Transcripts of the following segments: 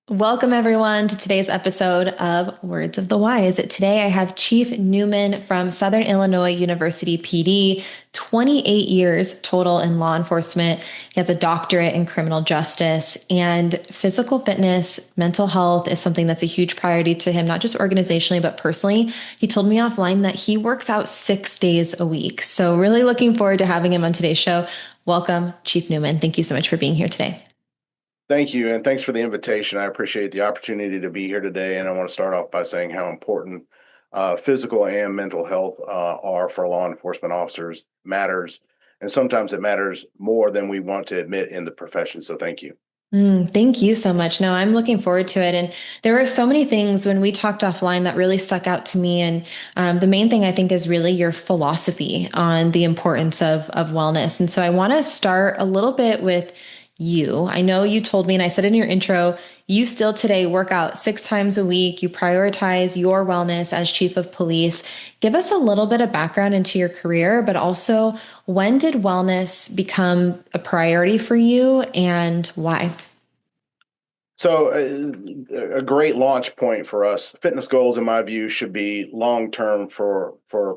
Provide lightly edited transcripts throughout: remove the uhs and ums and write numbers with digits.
Welcome, everyone, to today's episode of Words of the Wise. Today, I have Chief Newman from Southern Illinois University PD, 28 years total in law enforcement. He has a doctorate in criminal justice, and physical fitness, mental health is something that's a huge priority to him, not just organizationally, but personally. He told me offline that he works out 6 days a week. So, really looking forward to having him on today's show. Welcome, Chief Newman. Thank you so much for being here today. Thank you, and thanks for the invitation. I appreciate the opportunity to be here today, and I want to start off by saying how important physical and mental health are for law enforcement officers matters, and sometimes it matters more than we want to admit in the profession. So, thank you. Thank you so much. No, I'm looking forward to it. And there were so many things when we talked offline that really stuck out to me. And the main thing I think is really your philosophy on the importance of wellness. And so I want to start a little bit with you. I know you told me, and I said in your intro, you still today work out 6 times a week. You prioritize your wellness as chief of police. Give us a little bit of background into your career, but also when did wellness become a priority for you and why? So, a great launch point for us. Fitness goals, in my view, should be long term for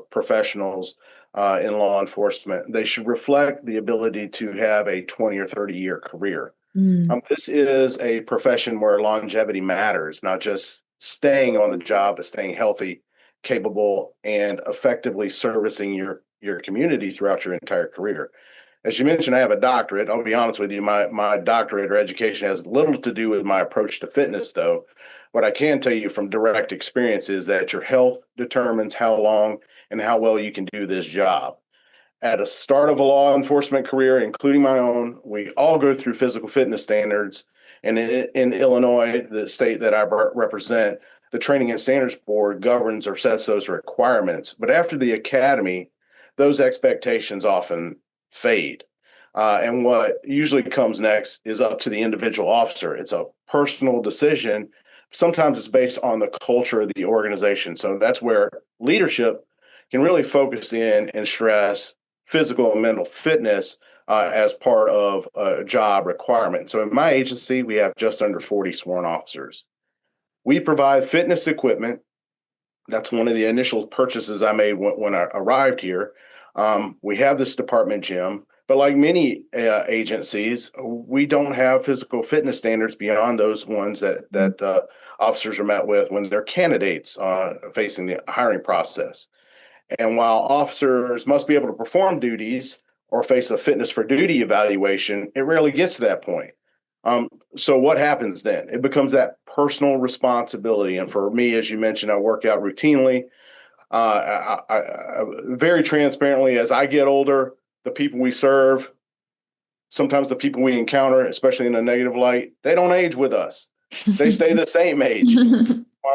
professionals in law enforcement. They should reflect the ability to have a 20 or 30-year career. Mm, This is a profession where longevity matters, not just staying on the job, but staying healthy, capable, and effectively servicing your community throughout your entire career. As you mentioned, I have a doctorate. I'll be honest with you, my doctorate or education has little to do with my approach to fitness, though. What I can tell you from direct experience is that your health determines how long and how well you can do this job. At the start of a law enforcement career, including my own, we all go through physical fitness standards. And in Illinois, the state that I represent, the Training and Standards Board governs or sets those requirements. But after the academy, those expectations often fade. And what usually comes next is up to the individual officer. It's a personal decision. Sometimes it's based on the culture of the organization. So that's where leadership can really focus in and stress physical and mental fitness as part of a job requirement. So in my agency, we have just under 40 sworn officers. We provide fitness equipment. That's one of the initial purchases I made when I arrived here. We have this department gym, but like many agencies, we don't have physical fitness standards beyond those ones that officers are met with when they're candidates facing the hiring process. And while officers must be able to perform duties or face a fitness for duty evaluation, it rarely ggets to that point. So what happens then? It becomes that personal responsibility. And for me, as you mentioned, I work out routinely. Very transparently, as I get older, the people we serve, sometimes the people we encounter, especially in a negative light, they don't age with us. They stay the same age.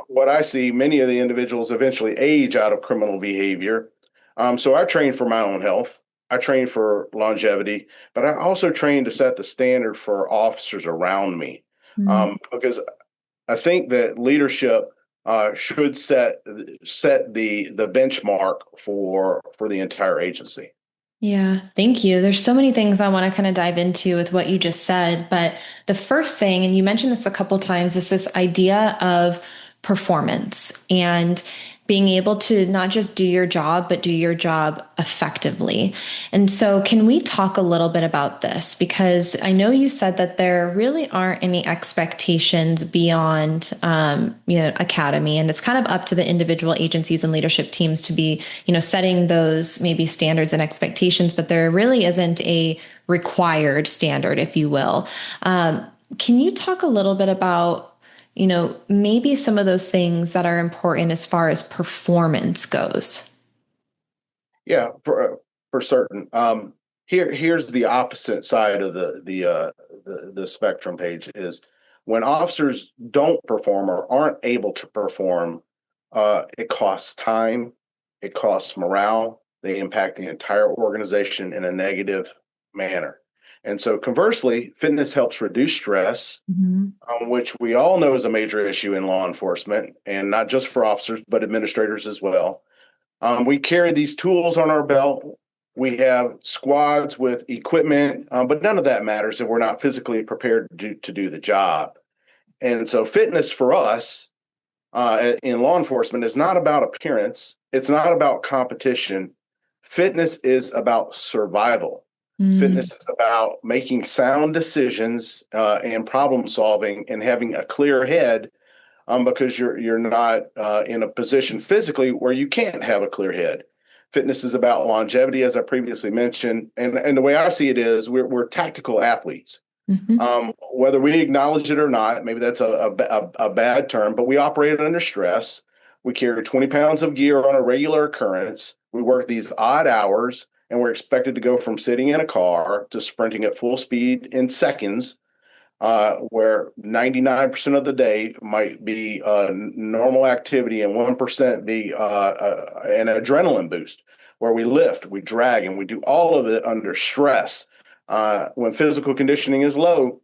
What I see, many of the individuals eventually age out of criminal behavior. So I train for my own health. I train for longevity, but I also train to set the standard for officers around me, mm. because I think that leadership should set the benchmark for the entire agency. Yeah, thank you. There's so many things I want to kind of dive into with what you just said, but the first thing, and you mentioned this a couple times, is this idea of performance and being able to not just do your job, but do your job effectively. And so, can we talk a little bit about this? Because I know you said that there really aren't any expectations beyond, academy, and it's kind of up to the individual agencies and leadership teams to be, setting those maybe standards and expectations. But there really isn't a required standard, if you will. Can you talk a little bit about maybe some of those things that are important as far as performance goes? Yeah, for certain. Here's the opposite side of the spectrum page is when officers don't perform or aren't able to perform, it costs time, it costs morale, they impact the entire organization in a negative manner. And so conversely, fitness helps reduce stress, Mhm. which we all know is a major issue in law enforcement, and not just for officers, but administrators as well. We carry these tools on our belt. We have squads with equipment, but none of that matters if we're not physically prepared to do the job. And so fitness for us in law enforcement is not about appearance. It's not about competition. Fitness is about survival. Fitness Mm, is about making sound decisions and problem solving and having a clear head because you're not in a position physically where you can't have a clear head. Fitness is about longevity, as I previously mentioned, and the way I see it is we're tactical athletes. mhm, Whether we acknowledge it or not, maybe that's a bad term, but we operate under stress. We carry 20 pounds of gear on a regular occurrence. We work these odd hours, and we're expected to go from sitting in a car to sprinting at full speed in seconds, where 99% of the day might be normal activity and 1% be an adrenaline boost, where we lift, we drag, and we do all of it under stress. When physical conditioning is low,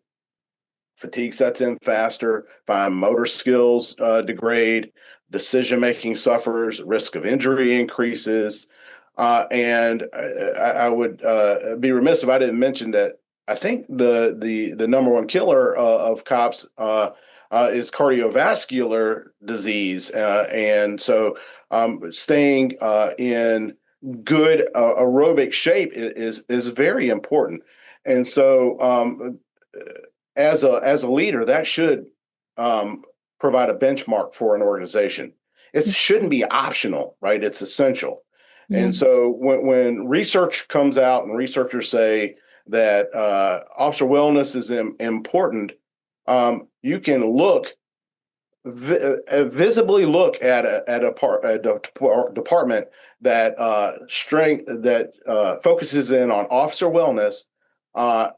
fatigue sets in faster, fine motor skills degrade, decision making suffers, risk of injury increases. And I would be remiss if I didn't mention that I think the number one killer of cops is cardiovascular disease, and so staying in good aerobic shape is very important. And so as a leader, that should um, provide a benchmark for an organization. It shouldn't be optional, right? It's essential. yeah. And so when research comes out and researchers say that officer wellness is important, you can visibly look at a department that strength that focuses in on officer wellness,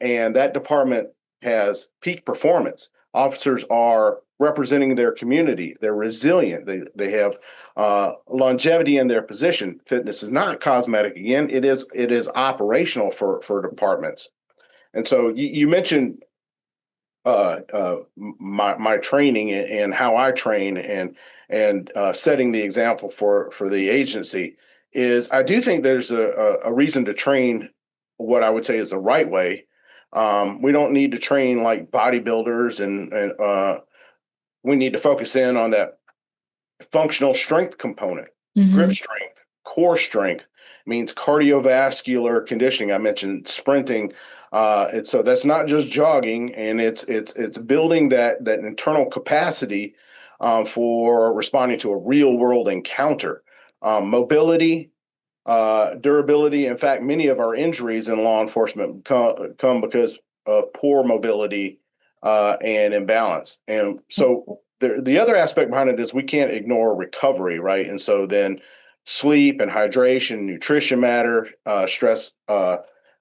and that department has peak performance. Officers are representing their community. They're resilient. They have longevity in their position. Fitness is not cosmetic. Again, it is operational for departments. And so you mentioned my training and how I train and setting the example for the agency is I do think there's a reason to train what I would say is the right way. We don't need to train like bodybuilders and we need to focus in on that functional strength component, grip Mhm. strength, core strength means cardiovascular conditioning. I mentioned sprinting. And so that's not just jogging, and it's building that internal capacity for responding to a real world encounter. Mobility, durability. In fact, many of our injuries in law enforcement come because of poor mobility and imbalance. And so the other aspect behind it is we can't ignore recovery, right? And so then sleep and hydration, nutrition matter. Stress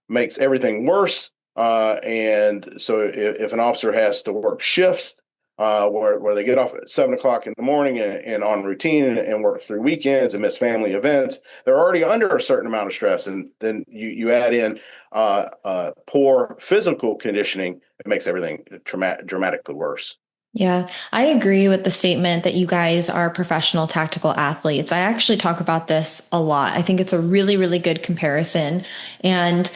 makes everything worse. And so if an officer has to work shifts, where they get off at 7 o'clock in the morning and on routine and work through weekends and miss family events, they're already under a certain amount of stress. And then you add in poor physical conditioning, it makes everything dramatically worse. Yeah, I agree with the statement that you guys are professional tactical athletes. I actually talk about this a lot. I think it's a really, really good comparison. And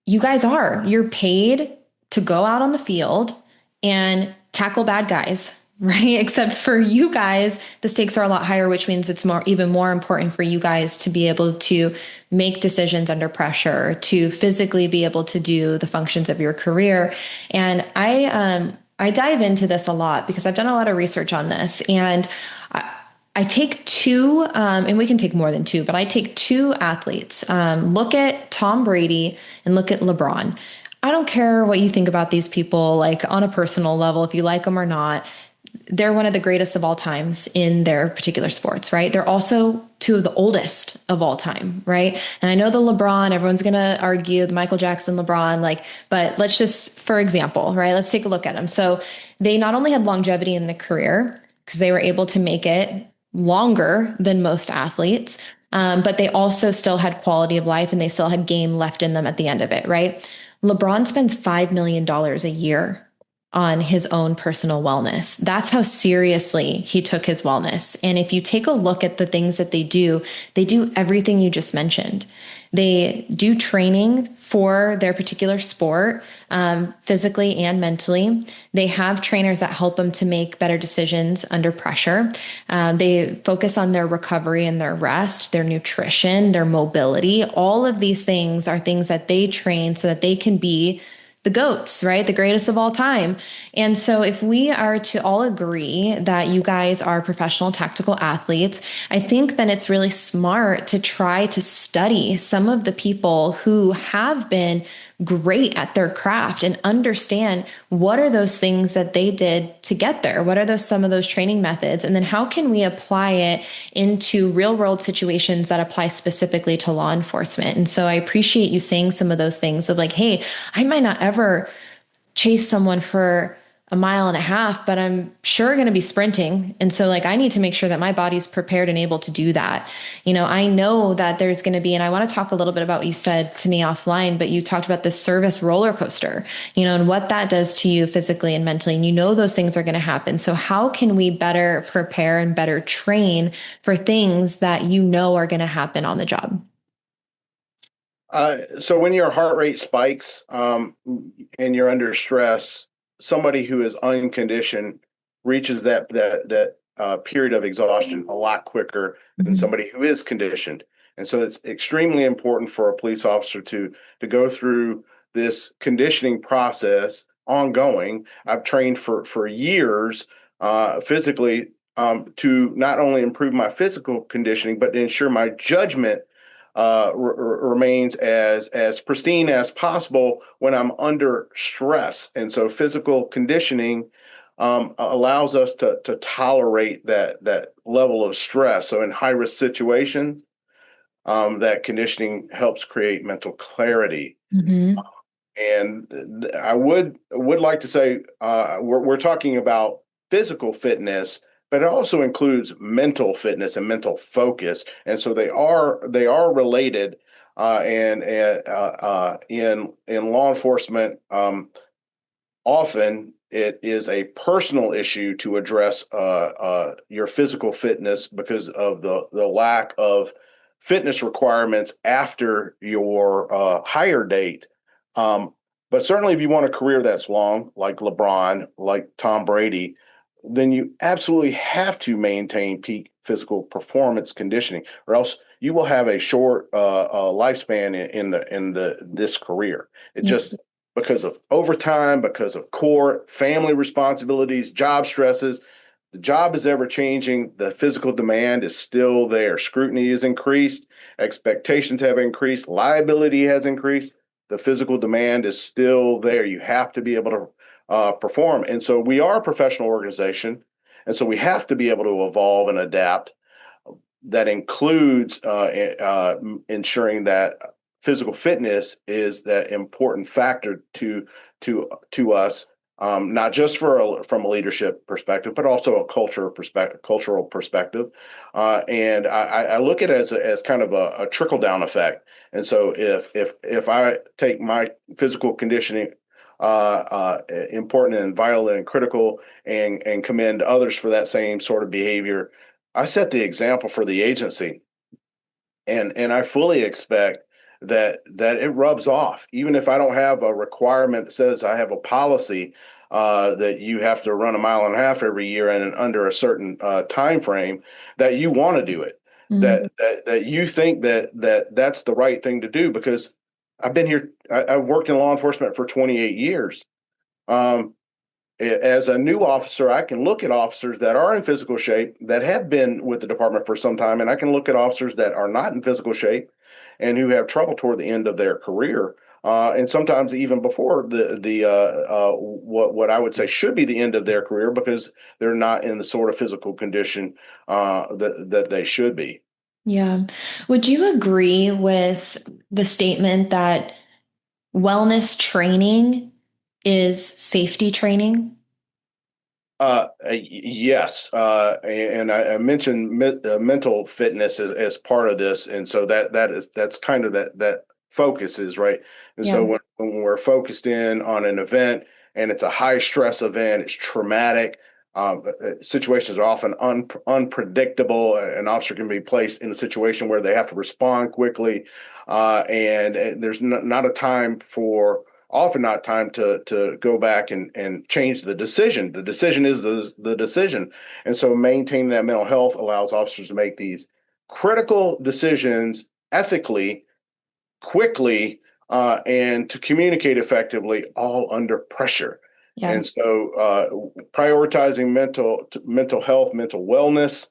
you guys are, you're paid to go out on the field and tackle bad guys, right? Except for you guys, the stakes are a lot higher, which means it's even more important for you guys to be able to make decisions under pressure, to physically be able to do the functions of your career. And I dive into this a lot because I've done a lot of research on this, and I take two, and we can take more than two, but I take two athletes. Look at Tom Brady and look at LeBron. I don't care what you think about these people, like on a personal level, if you like them or not. They're one of the greatest of all times in their particular sports, right? They're also two of the oldest of all time, right? And I know the LeBron, everyone's going to argue the Michael Jackson, LeBron, like, but let's just, for example, right? Let's take a look at them. So they not only had longevity in the career because they were able to make it longer than most athletes, but they also still had quality of life and they still had game left in them at the end of it, right? LeBron spends $5 million a year on his own personal wellness. That's how seriously he took his wellness. And if you take a look at the things that they do everything you just mentioned. They do training for their particular sport, physically and mentally. They have trainers that help them to make better decisions under pressure. They focus on their recovery and their rest, their nutrition, their mobility. All of these things are things that they train so that they can be the goats, right? The greatest of all time. And so, if we are to all agree that you guys are professional tactical athletes, I think then it's really smart to try to study some of the people who have been great at their craft and understand what are those things that they did to get there. What are those some of those training methods, and then how can we apply it into real world situations that apply specifically to law enforcement. And so I appreciate you saying some of those things of like, hey, I might not ever chase someone for a mile and a half, but I'm sure going to be sprinting. And so, like, I need to make sure that my body's prepared and able to do that. I know that there's going to be, and I want to talk a little bit about what you said to me offline, but you talked about the service roller coaster, and what that does to you physically and mentally. And those things are going to happen. So, how can we better prepare and better train for things that are going to happen on the job? So when your heart rate spikes and you're under stress, somebody who is unconditioned reaches that period of exhaustion a lot quicker than Mhm. somebody who is conditioned. And so it's extremely important for a police officer to go through this conditioning process ongoing. I've trained for years physically to not only improve my physical conditioning, but to ensure my judgment remains as pristine as possible when I'm under stress. And so physical conditioning allows us to tolerate that level of stress. So in high risk situations, that conditioning helps create mental clarity. Mhm. And I would like to say we're talking about physical fitness, but it also includes mental fitness and mental focus, and so they are related. In law enforcement, often it is a personal issue to address your physical fitness because of the lack of fitness requirements after your hire date. Um, but certainly, if you want a career that's long, like LeBron, like Tom Brady, then you absolutely have to maintain peak physical performance conditioning, or else you will have a short lifespan in this career. It Yeah. just because of overtime, because of court, family responsibilities, job stresses. The job is ever changing. The physical demand is still there. Scrutiny is increased. Expectations have increased. Liability has increased. The physical demand is still there. You have to be able to perform. And so we are a professional organization. And so we have to be able to evolve and adapt. That includes ensuring that physical fitness is that important factor to us, not just from a leadership perspective, but also a cultural perspective. And I look at it as kind of a trickle down effect. And so if I take my physical conditioning important and vital and critical, and commend others for that same sort of behavior, I set the example for the agency, and I fully expect that it rubs off. Even if I don't have a requirement that says I have a policy that you have to run a mile and a half every year and under a certain time frame, that you want to do it, Mhm. that you think that's the right thing to do. Because I've been here, I've worked in law enforcement for 28 years. Um, as a new officer, I can look at officers that are in physical shape that have been with the department for some time, and I can look at officers that are not in physical shape and who have trouble toward the end of their career, and sometimes even before what I would say should be the end of their career, because they're not in the sort of physical condition that they should be. Yeah. Would you agree with the statement that wellness training is safety training? Yes, and I mentioned mental fitness as part of this, and so that's kind of that focus is right. And so Yeah. when we're focused in on an event and it's a high stress event, it's traumatic. Situations are often unpredictable. An officer can be placed in a situation where they have to respond quickly, and there's not a time for often not time to go back and change the decision. The decision is the decision, and so maintaining that mental health allows officers to make these critical decisions ethically, quickly, and to communicate effectively, all under pressure. Yeah. And so, prioritizing mental health, mental wellness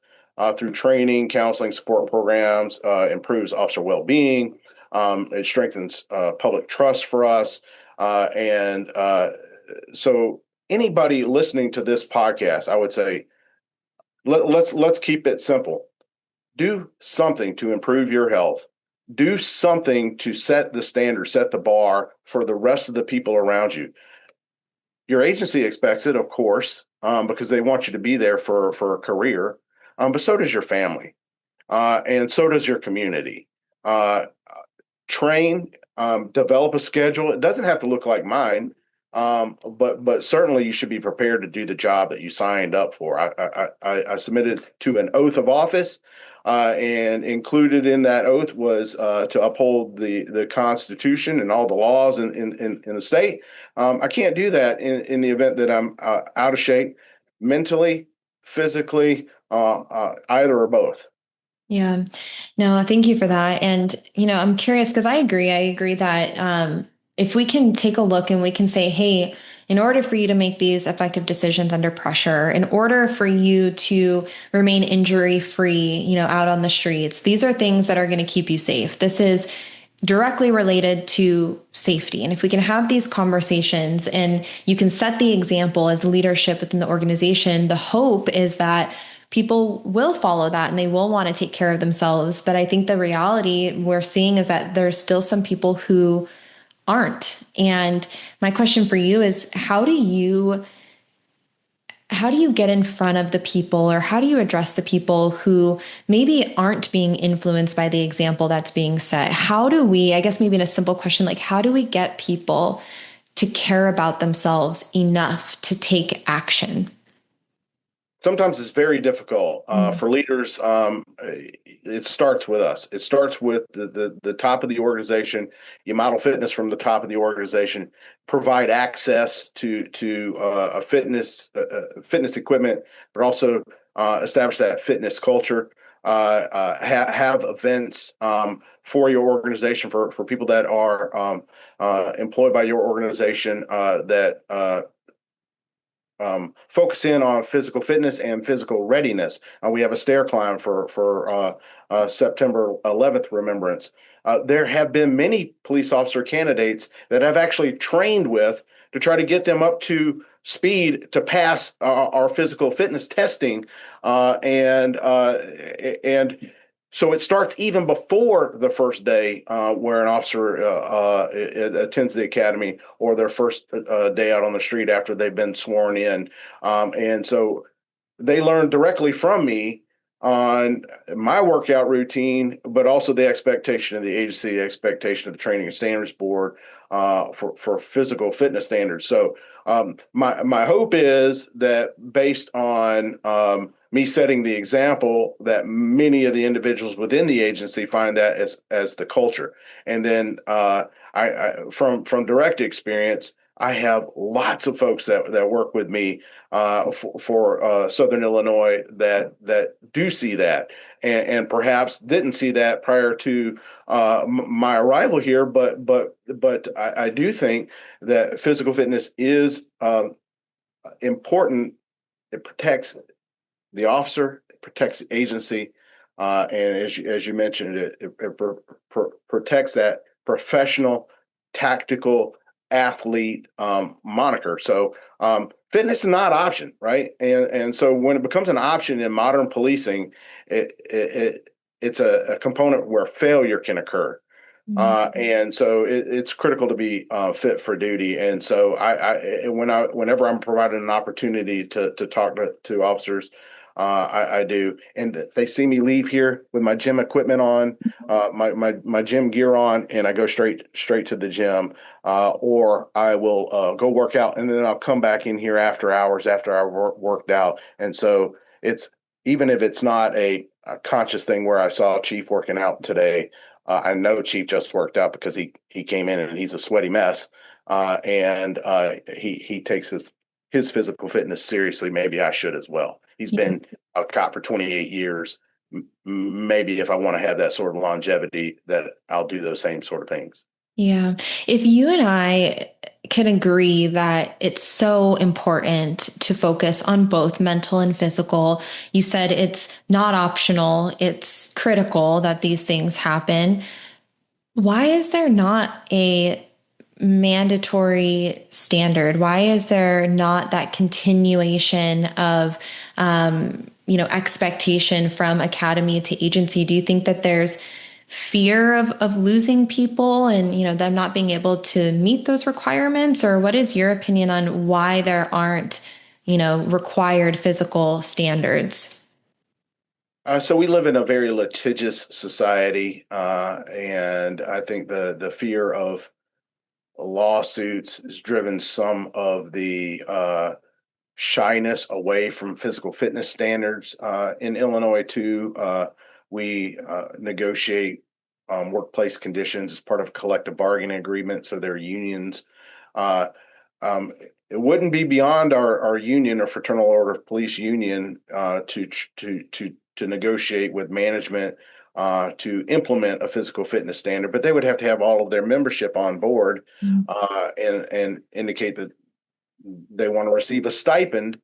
through training, counseling, support programs improves officer well-being. It strengthens public trust for us, and so anybody listening to this podcast, I would say, let's keep it simple. Do something to improve your health. Do something to set the standard, set the bar for the rest of the people around you. Your agency expects it, of course, because they want you to be there for a career, but so does your family, and so does your community. Uh, Train, develop a schedule. It doesn't have to look like mine, but certainly you should be prepared to do the job that you signed up for. I submitted to an oath of office, and included in that oath was to uphold the Constitution and all the laws in the state. I can't do that in the event that I'm out of shape mentally, physically, either or both. Yeah. No, thank you for that. And, I'm curious because I agree. I agree that if we can take a look and we can say, hey, in order for you to make these effective decisions under pressure, in order for you to remain injury free, out on the streets, these are things that are going to keep you safe. This is directly related to safety. And if we can have these conversations and you can set the example as leadership within the organization, the hope is that people will follow that and they will want to take care of themselves. But I think the reality we're seeing is that there's still some people who aren't. And my question for you is how do you get in front of the people, or how do you address the people who maybe aren't being influenced by the example that's being set? How do we, I guess maybe in a simple question, like how do we get people to care about themselves enough to take action? Sometimes it's very difficult Mm. for leaders. It starts with us. It starts with the top of the organization. You model fitness from the top of the organization. Provide access to a fitness equipment, but also establish that fitness culture. Have events for your organization for people that are employed by your organization that focus in on physical fitness and physical readiness. We have a stair climb for September 11th remembrance. There have been many police officer candidates that I've actually trained with to try to get them up to speed to pass our physical fitness testing, and so it starts even before the first day where an officer attends the academy, or their first day out on the street after they've been sworn in. And so they learn directly from me on my workout routine, but also the expectation of the agency, the expectation of the Training and Standards Board for physical fitness standards. So my hope is that based on me setting the example, that many of the individuals within the agency find that as the culture. And then from direct experience, I have lots of folks that work with me for Southern Illinois that do see that, and perhaps didn't see that prior to my arrival here. But I do think that physical fitness is important. It protects the officer, it protects the agency, and as you mentioned, it protects that professional, tactical athlete moniker. So fitness is not option, right? And so when it becomes an option in modern policing, it's a component where failure can occur. Mm. And so it's critical to be fit for duty. And so whenever I'm provided an opportunity to talk to officers, I do, and they see me leave here with my gym equipment on, my gym gear on, and I go straight to the gym, or I will go work out, and then I'll come back in here after hours after I worked out, and so it's even if it's not a conscious thing where I saw Chief working out today. I know Chief just worked out because he came in and he's a sweaty mess, and he takes his physical fitness seriously. Maybe I should as well. He's been a cop for 28 years. Maybe if I want to have that sort of longevity, that I'll do those same sort of things. Yeah. If you and I can agree that it's so important to focus on both mental and physical, you said it's not optional, it's critical that these things happen. Why is there not a mandatory standard? Why is there not that continuation of, expectation from academy to agency? Do you think that there's fear of losing people and, them not being able to meet those requirements? Or what is your opinion on why there aren't, required physical standards? So we live in a very litigious society, and I think the fear of lawsuits has driven some of the shyness away from physical fitness standards. In Illinois, too, we negotiate workplace conditions as part of a collective bargaining agreement, so there are unions. Uh, it wouldn't be beyond our union or fraternal order of police union to negotiate with management to implement a physical fitness standard, but they would have to have all of their membership on board and indicate that they want to receive a stipend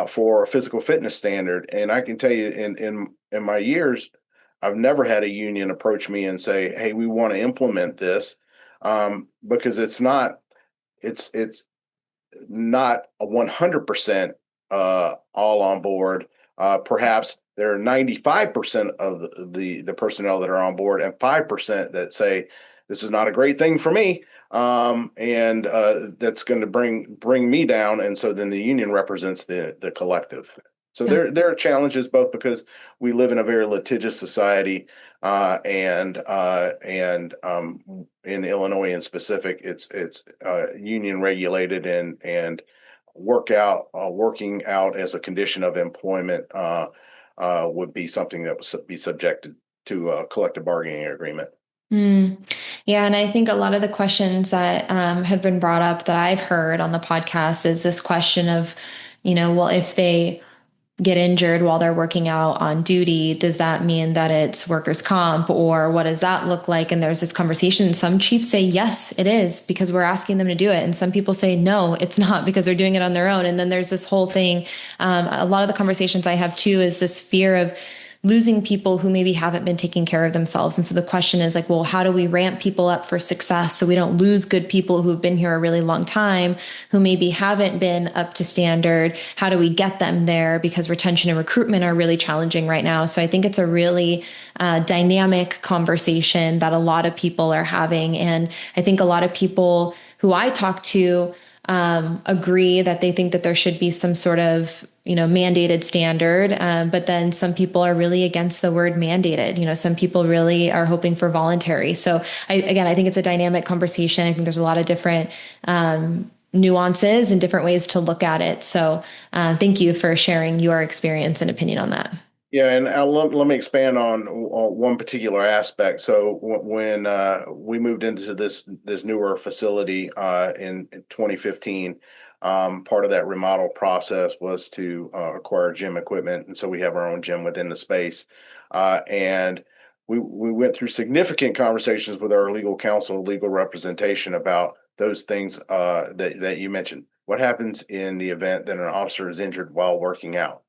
for a physical fitness standard. And I can tell you, in my years, I've never had a union approach me and say, "Hey, we want to implement this," because it's not a 100% all on board. Perhaps there are 95% of the personnel that are on board, and 5% that say this is not a great thing for me, and that's going to bring me down. And so then the union represents the collective. So there are challenges both because we live in a very litigious society, and in Illinois in specific, it's union regulated and working out as a condition of employment would be something that would be subjected to a collective bargaining agreement. Mm. Yeah, and I think a lot of the questions that have been brought up that I've heard on the podcast is this question of, well, if they get injured while they're working out on duty, does that mean that it's workers' comp, or what does that look like? And there's this conversation. Some chiefs say, yes, it is because we're asking them to do it. And some people say, no, it's not because they're doing it on their own. And then there's this whole thing. A lot of the conversations I have too is this fear of losing people who maybe haven't been taking care of themselves. And so the question is like, well, how do we ramp people up for success so we don't lose good people who've been here a really long time, who maybe haven't been up to standard? How do we get them there? Because retention and recruitment are really challenging right now. So I think it's a really dynamic conversation that a lot of people are having. And I think a lot of people who I talk to agree that they think that there should be some sort of mandated standard, but then some people are really against the word mandated. Some people really are hoping for voluntary. So I think it's a dynamic conversation. I think there's a lot of different nuances and different ways to look at it. So thank you for sharing your experience and opinion on that. Yeah, and let me expand on one particular aspect. So when we moved into this newer facility in 2015, part of that remodel process was to acquire gym equipment, and so we have our own gym within the space. And we went through significant conversations with our legal counsel, legal representation about those things that you mentioned. What happens in the event that an officer is injured while working out?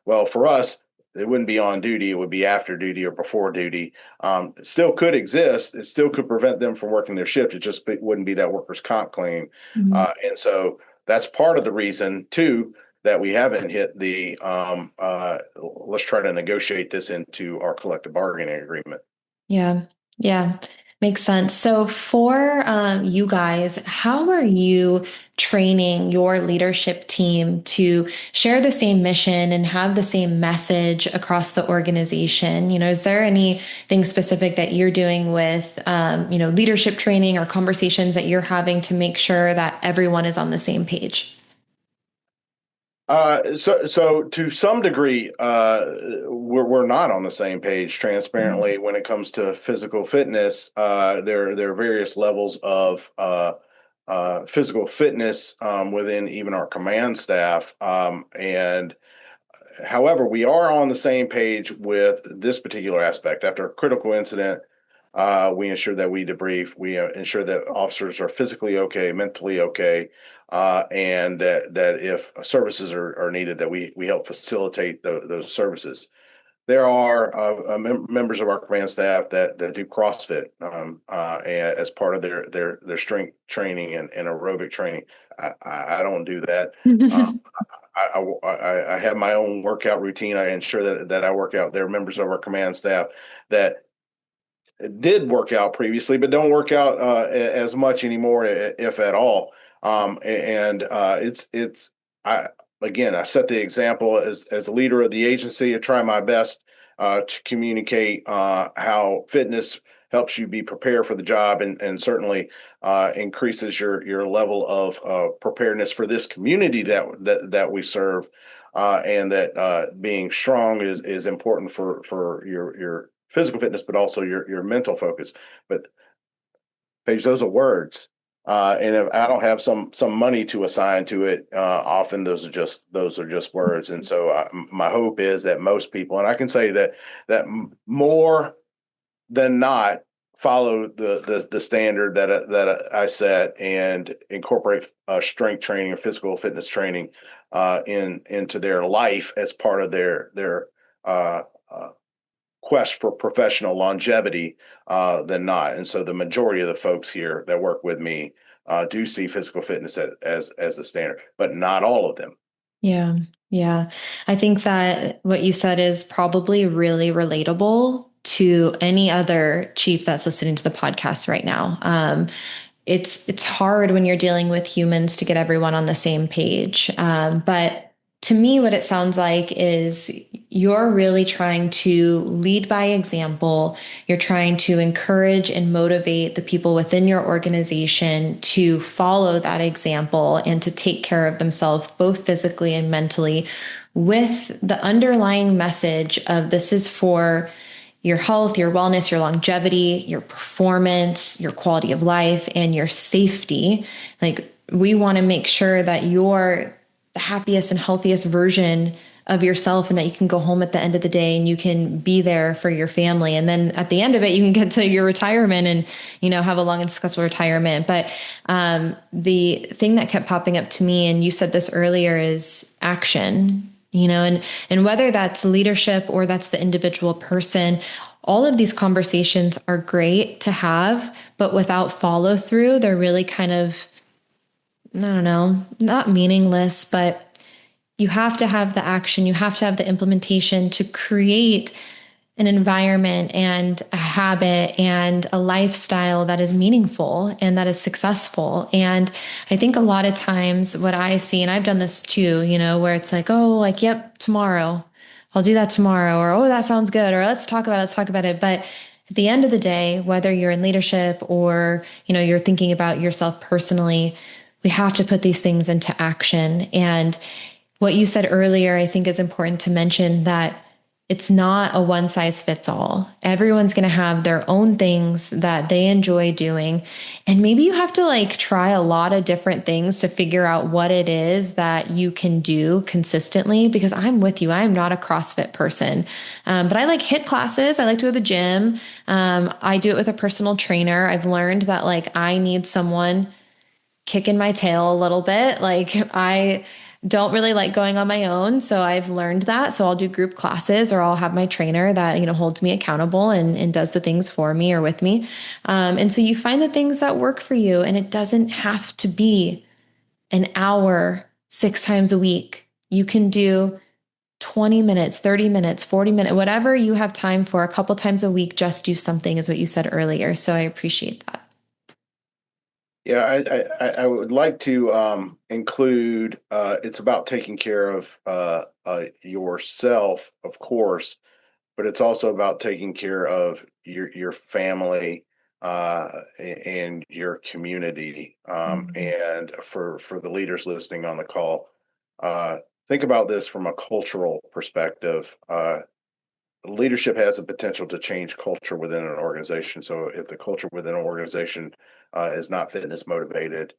Well, for us, it wouldn't be on duty. It would be after duty or before duty. It still could exist. It still could prevent them from working their shift. It just wouldn't be that workers' comp claim. Mhm. And so that's part of the reason, too, that we haven't hit the let's try to negotiate this into our collective bargaining agreement. Yeah. Yeah. Makes sense. So for you guys, how are you training your leadership team to share the same mission and have the same message across the organization? Is there anything specific that you're doing with, leadership training or conversations that you're having to make sure that everyone is on the same page? So to some degree, we're not on the same page. Transparently, when it comes to physical fitness, there are various levels of physical fitness within even our command staff, and however, we are on the same page with this particular aspect. After a critical incident, we ensure that we debrief. We ensure that officers are physically okay, mentally okay, and that if services are needed, that we help facilitate those services. There are members of our command staff that do CrossFit as part of their strength training and aerobic training. I don't do that. Uh, I have my own workout routine. I ensure that I work out. There are members of our command staff that did work out previously, but don't work out as much anymore, if at all. And it's I again, I set the example as the leader of the agency. I try my best to communicate how fitness helps you be prepared for the job, and certainly increases your level of preparedness for this community that we serve. And that being strong is important for your physical fitness, but also your mental focus. But Paige, those are words. And if I don't have some money to assign to it, often those are just words. And so my hope is that most people, and I can say that more than not, follow the standard that I set and incorporate strength training or physical fitness training into their life as part of their uh, uh, quest for professional longevity than not. And so the majority of the folks here that work with me do see physical fitness as the standard, but not all of them. Yeah. Yeah. I think that what you said is probably really relatable to any other chief that's listening to the podcast right now. It's hard when you're dealing with humans to get everyone on the same page. But to me, what it sounds like is you're really trying to lead by example. You're trying to encourage and motivate the people within your organization to follow that example and to take care of themselves, both physically and mentally, with the underlying message of this is for your health, your wellness, your longevity, your performance, your quality of life, and your safety. Like, we want to make sure that you're the happiest and healthiest version of yourself and that you can go home at the end of the day and you can be there for your family. And then at the end of it, you can get to your retirement and, have a long and successful retirement. But the thing that kept popping up to me, and you said this earlier, is action. And whether that's leadership or that's the individual person, all of these conversations are great to have, but without follow through, they're really kind of, I don't know, not meaningless, but you have to have the action, you have to have the implementation to create an environment and a habit and a lifestyle that is meaningful and that is successful. And I think a lot of times what I see, and I've done this too, where it's like, oh, like, yep, tomorrow, I'll do that tomorrow, or, oh, that sounds good, or let's talk about it. But at the end of the day, whether you're in leadership or, you're thinking about yourself personally, we have to put these things into action. And what you said earlier, I think is important to mention, that it's not a one size fits all. Everyone's going to have their own things that they enjoy doing. And maybe you have to try a lot of different things to figure out what it is that you can do consistently. Because I'm with you. I'm not a CrossFit person. But I like HIIT classes. I like to go to the gym. I do it with a personal trainer. I've learned that I need someone kicking my tail a little bit. I don't really like going on my own. So I've learned that. So I'll do group classes, or I'll have my trainer that, holds me accountable and does the things for me or with me. And so you find the things that work for you, and it doesn't have to be an hour 6 times a week. You can do 20 minutes, 30 minutes, 40 minutes, whatever you have time for, a couple times a week, just do something, is what you said earlier. So I appreciate that. Yeah, I would like to include it's about taking care of yourself, of course, but it's also about taking care of your family and your community. Mhm. And for the leaders listening on the call, uh, think about this from a cultural perspective. Leadership has the potential to change culture within an organization. So if the culture within an organization is not fitness motivated,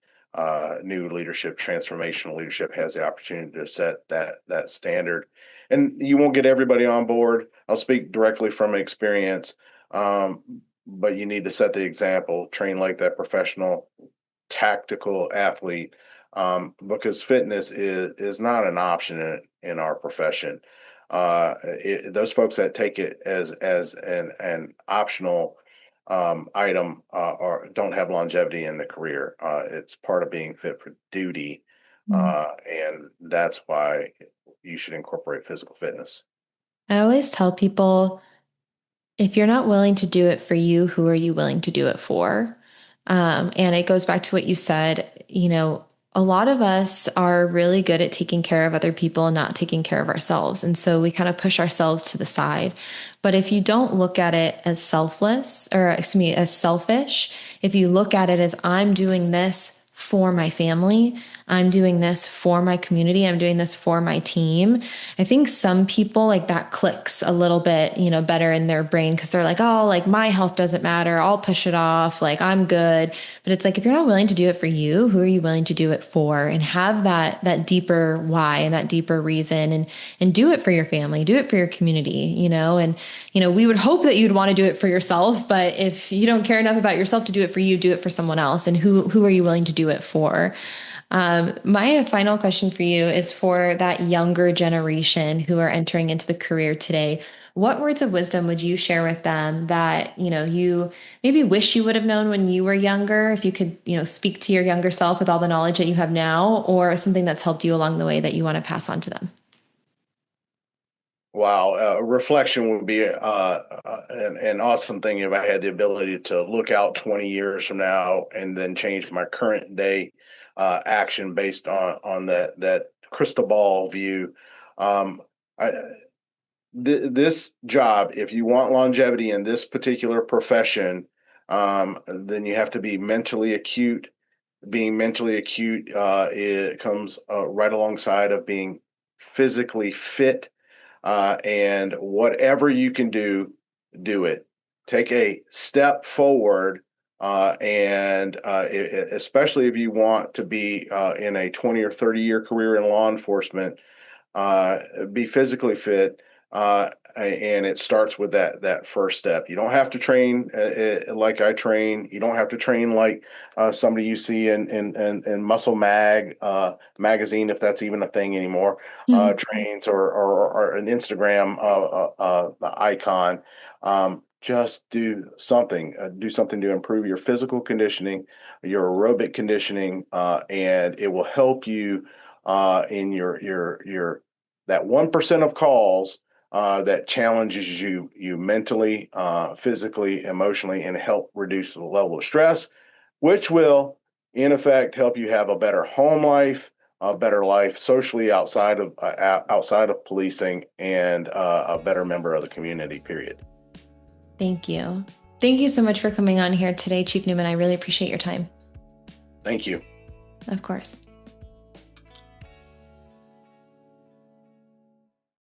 new leadership, transformational leadership has the opportunity to set that standard. And you won't get everybody on board. I'll speak directly from experience, um, but you need to set the example, train like that professional tactical athlete, because fitness is not an option in our profession. Those folks that take it as an optional item or don't have longevity in the career. It's part of being fit for duty, Mhm. and that's why you should incorporate physical fitness. I always tell people, if you're not willing to do it for you, who are you willing to do it for? And it goes back to what you said. A lot of us are really good at taking care of other people and not taking care of ourselves. And so we kind of push ourselves to the side. But if you don't look at it as selfless, or excuse me, as selfish, if you look at it as, I'm doing this for my family, I'm doing this for my community, I'm doing this for my team. I think some people, like, that clicks a little bit, better in their brain, because they're like, oh, like, my health doesn't matter. I'll push it off. Like, I'm good. But it's like, if you're not willing to do it for you, who are you willing to do it for? And have that deeper why and that deeper reason, and do it for your family, do it for your community, and we would hope that you'd want to do it for yourself, but if you don't care enough about yourself to do it for you, do it for someone else. And who are you willing to do it for? My final question for you is for that younger generation who are entering into the career today. What words of wisdom would you share with them that, you maybe wish you would have known when you were younger? If you could, speak to your younger self with all the knowledge that you have now, or something that's helped you along the way that you want to pass on to them? Wow, reflection would be an awesome thing if I had the ability to look out 20 years from now and then change my current day action based on that crystal ball view. Um, I, this job, if you want longevity in this particular profession, then you have to be mentally acute. Being mentally acute, it comes right alongside of being physically fit, and whatever you can do, do it. Take a step forward, and especially if you want to be in a 20 or 30-year career in law enforcement, uh, be physically fit, and it starts with that first step. You don't have to train like I train. You don't have to train like somebody you see in Muscle magazine, if that's even a thing anymore. Trains or an Instagram icon. Just do something. Do something to improve your physical conditioning, your aerobic conditioning, and it will help you in your that 1% of calls that challenges you mentally, physically, emotionally, and help reduce the level of stress, which will, in effect, help you have a better home life, a better life socially outside of policing, and a better member of the community. Period. Thank you. Thank you so much for coming on here today, Chief Newman. I really appreciate your time. Thank you. Of course.